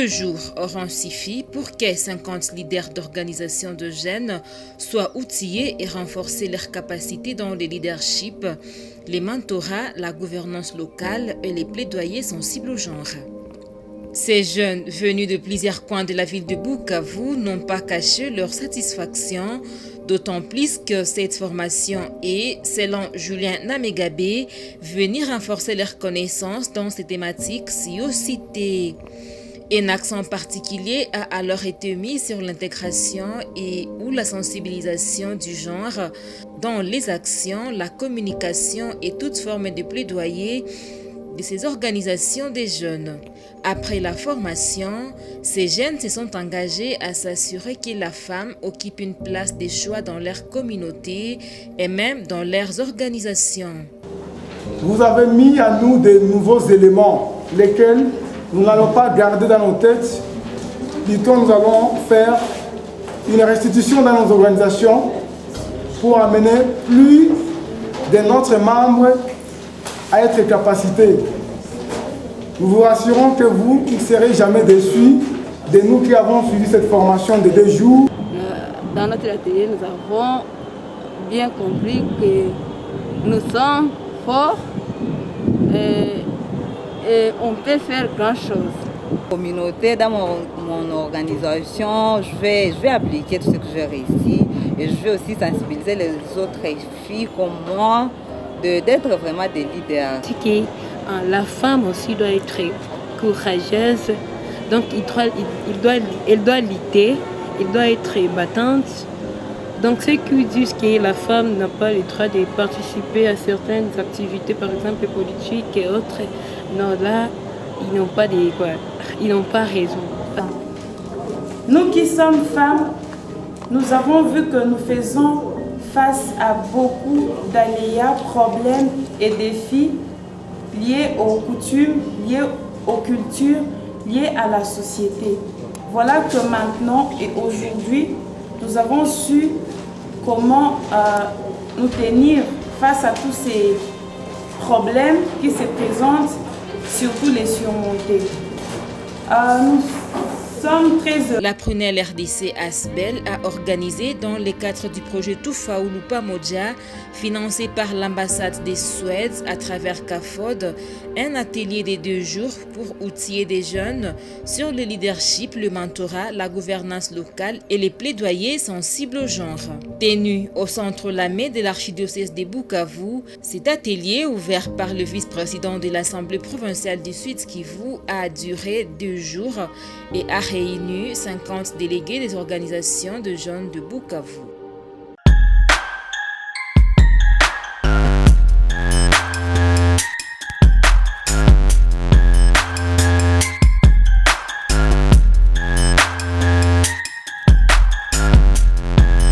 2 jours auront suffi pour que 50 leaders d'organisations de jeunes soient outillés et renforcer leurs capacités dans le leadership, les mentorats, la gouvernance locale et les plaidoyers sensibles au genre. Ces jeunes venus de plusieurs coins de la ville de Bukavu n'ont pas caché leur satisfaction, d'autant plus que cette formation est, selon Julien Namegabé, venir renforcer leurs connaissances dans ces thématiques si haut citées. Un accent particulier a alors été mis sur l'intégration et ou la sensibilisation du genre dans les actions, la communication et toute forme de plaidoyer de ces organisations des jeunes. Après la formation, ces jeunes se sont engagés à s'assurer que la femme occupe une place de choix dans leur communauté et même dans leurs organisations. Vous avez mis à nous de nouveaux éléments, lesquels nous n'allons pas garder dans nos têtes. Plutôt, nous allons faire une restitution dans nos organisations pour amener plus de notre membres à être capacités. Nous vous rassurons que vous ne serez jamais déçus de nous qui avons suivi cette formation de 2 jours. Dans notre atelier, nous avons bien compris que nous sommes forts et on peut faire grand chose. Communauté, dans mon organisation, je vais appliquer tout ce que j'ai réussi et je vais aussi sensibiliser les autres filles comme moi d'être vraiment des leaders. La femme aussi doit être courageuse, donc elle doit lutter, elle doit être battante. Donc ceux qui disent que la femme n'a pas le droit de participer à certaines activités, par exemple politiques et autres, non, là, ils n'ont pas raison. Nous qui sommes femmes, nous avons vu que nous faisons face à beaucoup d'aléas, problèmes et défis liés aux coutumes, liés aux cultures, liés à la société. Voilà que maintenant et aujourd'hui, nous avons su comment nous tenir face à tous ces problèmes qui se présentent, surtout les surmonter. Nous sommes très heureux. La prunelle RDC Asbel a organisé dans le cadre du projet Tufaulu Pamoja, financé par l'ambassade de Suède à travers CAFOD, un atelier de 2 jours pour outiller des jeunes sur le leadership, le mentorat, la gouvernance locale et les plaidoyers sensibles au genre. Tenu au centre Lamé de l'archidiocèse de Bukavu, cet atelier, ouvert par le vice-président de l'Assemblée provinciale du Sud Kivu, a duré 2 jours et a réuni 50 délégués des organisations de jeunes de Bukavu.